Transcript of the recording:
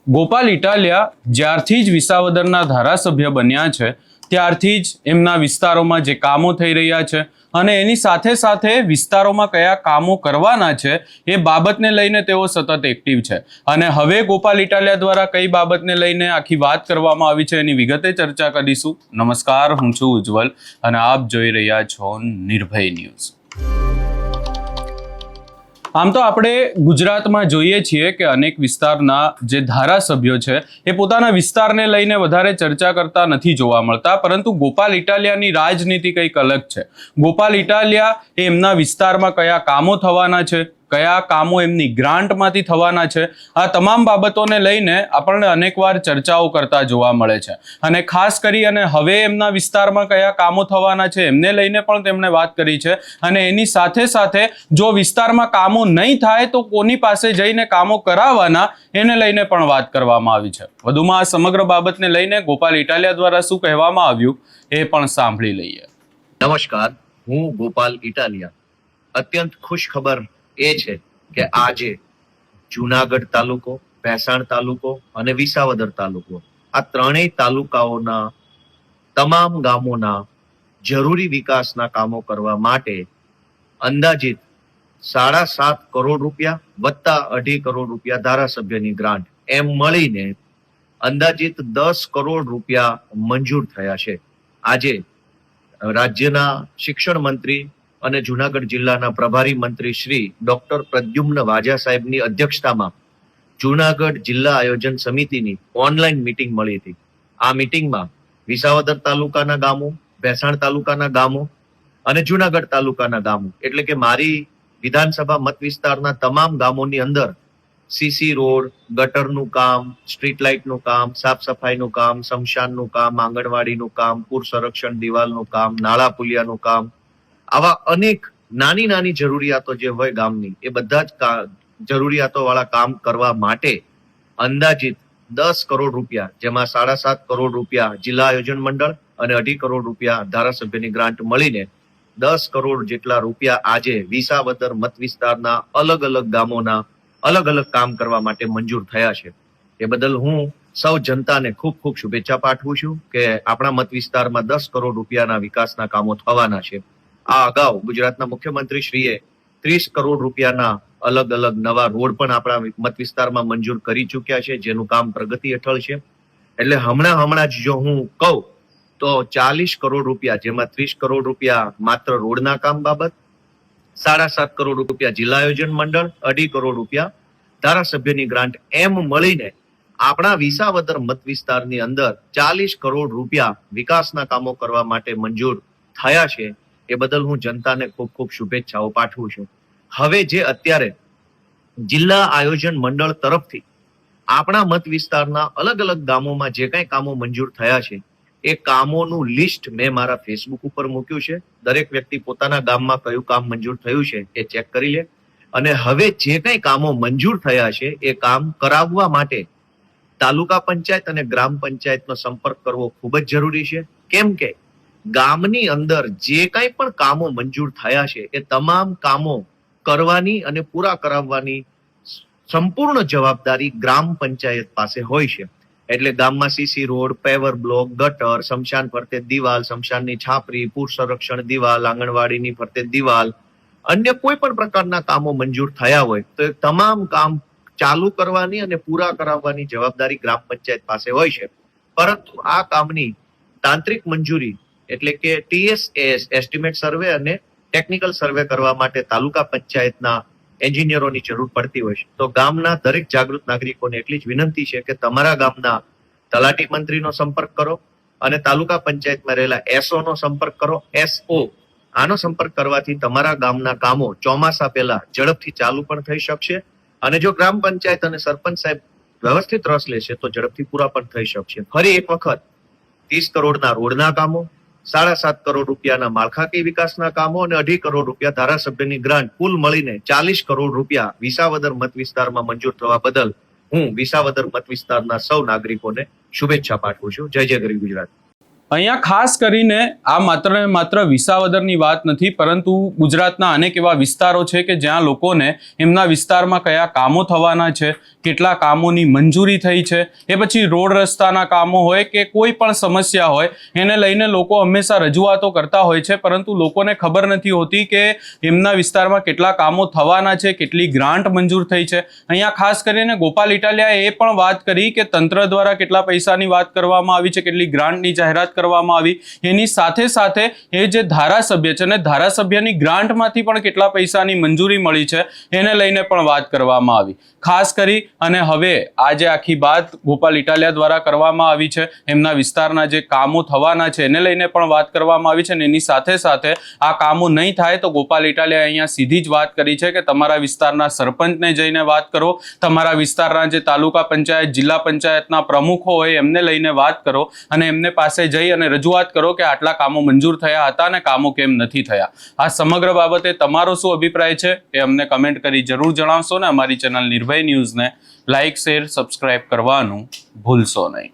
ગોપાલ ઇટાલિયા જ્યારથી જ વિસાવદરના ધારાસભ્ય બન્યા છે ત્યારથી જ એમના વિસ્તારોમાં જે કામો થઈ રહ્યા છે અને એની સાથે સાથે વિસ્તારોમાં કયા કામો કરવાના છે એ બાબતને લઈને તેઓ સતત એક્ટિવ છે. અને હવે ગોપાલ ઇટાલિયા દ્વારા કઈ બાબતને લઈને આખી વાત કરવામાં આવી છે એની વિગતે ચર્ચા કરીશું. નમસ્કાર, હું છું ઉજ્જવલ અને આપ જોઈ રહ્યા છો નિર્ભય ન્યૂઝ. આમ તો આપણે ગુજરાતમાં જોઈએ છીએ કે અનેક વિસ્તારના જે ધારાસભ્યો છે એ પોતાના વિસ્તારને લઈને વધારે ચર્ચા કરતા નથી જોવા મળતા, પરંતુ ગોપાલ ઇટાલિયાની રાજનીતિ કંઈક અલગ છે. ગોપાલ ઇટાલિયા એ એમના વિસ્તારમાં કયા કામો થવાના છે, કયા કામો એમની ગ્રાન્ટમાંથી થવાના છે, આ તમામ બાબતોને લઈને આપણને અનેકવાર ચર્ચાઓ કરતા જોવા મળે છે. અને ખાસ કરી અને હવે એમના વિસ્તારમાં કયા કામો થવાના છે એમને લઈને પણ તેમણે વાત કરી છે. અને એની સાથે સાથે જો વિસ્તારમાં કામો નહીં થાય તો કોની પાસે જઈને કામો કરાવવાના એને લઈને પણ વાત કરવામાં આવી છે. વધુમાં આ સમગ્ર બાબતને લઈને ગોપાલ ઇટાલિયા દ્વારા શું કહેવામાં આવ્યું એ પણ સાંભળી લઈએ. નમસ્કાર, હું ગોપાલ ઇટાલિયા. અત્યંત ખુશ ખબર એ છે કે આજે જુનાગઢ તાલુકો, ભેસાણ તાલુકો અને વિસાવદર તાલુકો, આ ત્રણેય તાલુકાઓના તમામ ગામોના જરૂરી વિકાસના કામો કરવા માટે અંદાજિત 7.5 કરોડ રૂપિયા વત્તા 2.5 કરોડ રૂપિયા ધારાસભ્યની ગ્રાન્ટ એમ મળીને અંદાજિત 10 કરોડ રૂપિયા મંજૂર થયા છે. આજે રાજ્યના શિક્ષણ મંત્રી અને જુનાગઢ જિલ્લાના પ્રભારી મંત્રી શ્રી ડોક્ટર પ્રદ્યુમ્ન વાજા સાહેબની અધ્યક્ષતામાં જુનાગઢ જિલ્લા આયોજન સમિતિની ઓનલાઈન મીટિંગ મળી હતી. આ મીટિંગમાં વિસાવદર તાલુકાના ગામો, ભેસાણ તાલુકાના ગામો અને જુનાગઢ તાલુકાના ગામો એટલે કે મારી વિધાનસભા મત વિસ્તારના તમામ ગામોની અંદર સીસી રોડ, ગટરનું કામ, સ્ટ્રીટ લાઇટનું કામ, સાફ સફાઈનું કામ, શમશાનનું કામ, આંગણવાડીનું કામ, પૂર સંરક્ષણ દિવાલનું કામ, નાળા પુલિયાનું કામ, આવા અનેક નાની નાની જરૂરિયાતો જે હોય ગામની એ બધા જ જરૂરિયાતો વાળા કામ કરવા માટે અંદાજિત 10 કરોડ રૂપિયા, જેમાં 7.5 કરોડ રૂપિયા જિલ્લા આયોજન મંડળ અને 2.5 કરોડ રૂપિયા ધારાસભ્યની ગ્રાન્ટ મળીને 10 કરોડ જેટલા રૂપિયા આજે વિસાવદર મત વિસ્તારના અલગ અલગ ગામોના અલગ અલગ કામ કરવા માટે મંજૂર થયા છે. એ બદલ હું સૌ જનતાને ખૂબ ખૂબ શુભેચ્છા પાઠવું છું કે આપણા મત વિસ્તારમાં 10 કરોડ રૂપિયાના વિકાસના કામો થવાના છે. આ અગાઉ ગુજરાતના મુખ્યમંત્રી શ્રીએ 30 કરોડ રૂપિયાના અલગ અલગ નવા રોડ પણ આપણા મત વિસ્તારમાં મંજૂર કરી ચૂક્યા છે, જેનું કામ પ્રગતિ હેઠળ છે. એટલે હમણાં જ જો હું કહું તો 40 કરોડ રૂપિયા, જેમાં 30 કરોડ રૂપિયા માત્ર રોડના કામ બાબત, 7.5 કરોડ રૂપિયા જિલ્લા આયોજન મંડળ, 2.5 કરોડ રૂપિયા ધારાસભ્યની ગ્રાન્ટ એમ મળીને આપણા વિસાવદર મત વિસ્તારની અંદર 40 કરોડ રૂપિયા વિકાસના કામો કરવા માટે મંજૂર થયા છે. એ બદલ હું જનતાને ખૂબ ખૂબ શુભેચ્છાઓ પાઠવું છું. હવે જે અત્યારે જિલ્લા આયોજન મંડળ તરફથી આપણા મત વિસ્તારના અલગ અલગ ગામોમાં જે કઈ કામો મંજૂર થયા છે એ કામોનું લિસ્ટ મેં મારા ફેસબુક ઉપર મૂક્યું છે. દરેક વ્યક્તિ પોતાના ગામમાં કયું કામ મંજૂર થયું છે એ ચેક કરી લે. અને હવે જે કઈ કામો મંજૂર થયા છે એ કામ કરાવવા માટે તાલુકા પંચાયત અને ગ્રામ પંચાયતનો સંપર્ક કરવો ખૂબ જ જરૂરી છે. કેમ કે ગામની અંદર જે કઈ પણ કામો મંજૂર થયા છે એ તમામ કામો કરવાની અને પૂરા કરાવવાની સંપૂર્ણ જવાબદારી ગ્રામ પંચાયત પાસે હોય છે. એટલે ગામમાં સીસી રોડ, પેવર બ્લોક, ગટર, શમશાન ફરતે દિવાલ, શમશાનની છાપરી, પૂર સંરક્ષણ દિવાલ, આંગણવાડીની ફરતે દિવાલ, અન્ય કોઈ પણ પ્રકારના કામો મંજૂર થયા હોય તો એ તમામ કામ ચાલુ કરવાની અને પૂરા કરાવવાની જવાબદારી ગ્રામ પંચાયત પાસે હોય છે. પરંતુ આ કામની તાંત્રિક મંજૂરી એટલે કે TSAS એસ્ટિમેટ સર્વે અને ટેકનિકલ સર્વે કરવા માટે તાલુકા પંચાયતના એન્જિનિયરોની જરૂર પડતી હોય છે. તો ગામના દરેક જાગૃત નાગરિકોને એટલી જ વિનંતી છે કે તમારા ગામના તલાટી મંત્રીનો સંપર્ક કરો અને તાલુકા પંચાયતમાં રહેલા SO નો સંપર્ક કરો. SO આનો સંપર્ક કરવાથી તમારા ગામના કામો ચોમાસા પહેલા ઝડપથી ચાલુ પણ થઈ શકશે અને જો ગ્રામ પંચાયત અને સરપંચ સાહેબ વ્યવસ્થિત રસ લેશે તો ઝડપથી પૂરા પણ થઈ શકશે. ફરી એક વખત 30 કરોડના રોડના કામો, 7.5 કરોડ રૂપિયાના માળખાકીય વિકાસના કામો અને 2.5 કરોડ રૂપિયા ધારાસભ્યની ગ્રાન્ટ કુલ મળીને 40 કરોડ રૂપિયા વિસાવદર મત વિસ્તારમાં મંજૂર થવા બદલ હું વિસાવદર મત વિસ્તારના સૌ નાગરિકોને શુભેચ્છા પાઠવું છું. જય જય ગરવી ગુજરાત. અહીંયા ખાસ કરીને આ માત્ર ને માત્ર વિસાવદરની વાત નથી, પરંતુ ગુજરાતના અનેક એવા વિસ્તારો છે કે જ્યાં લોકોને એમના વિસ્તારમાં કયા કામો થવાના છે, કેટલા કામોની મંજૂરી થઈ છે, એ પછી રોડ રસ્તાના કામો હોય કે કોઈ પણ સમસ્યા હોય એને લઈને લોકો હંમેશા રજૂઆતો કરતા હોય છે, પરંતુ લોકોને ખબર નથી હોતી કે એમના વિસ્તારમાં કેટલા કામો થવાના છે, કેટલી ગ્રાન્ટ મંજૂર થઈ છે. અહીંયા ખાસ કરીને ગોપાલ ઇટાલિયાએ એ પણ વાત કરી કે તંત્ર દ્વારા કેટલા પૈસાની વાત કરવામાં આવી છે, કેટલી ગ્રાન્ટની જાહેરાત કરવામાં આવી, એની સાથે સાથે એ જે ધારાસભ્ય છે ને ધારાસભ્યની ગ્રાન્ટમાંથી પણ કેટલા પૈસાની મંજૂરી મળી છે એને લઈને પણ વાત કરવામાં આવી. ખાસ કરી અને હવે આ જે આખી વાત ગોપાલ ઇટાલિયા દ્વારા કરવામાં આવી છે, એમના વિસ્તારના જે કામો થવાના છે એને લઈને પણ વાત કરવામાં આવી છે, અને એની સાથે સાથે આ કામો નહીં થાય તો ગોપાલ ઇટાલિયાએ અહીંયા સીધી જ વાત કરી છે કે તમારા વિસ્તારના સરપંચને જઈને વાત કરો, તમારા વિસ્તારના જે તાલુકા પંચાયત, જિલ્લા પંચાયતના પ્રમુખો હોય એમને લઈને વાત કરો અને એમને પાસે જઈ અને રજૂઆત કરો કે આટલા કામો મંજૂર થયા હતા અને કામો કેમ નથી થયા. આ સમગ્ર બાબતે તમારો શું અભિપ્રાય છે એ અમને કમેન્ટ કરી જરૂર જણાવશો ને અમારી ચેનલ નિર્ભય ન્યૂઝને લાઇક, શેર, સબસ્ક્રાઇબ કરવાનું ભૂલશો નહીં.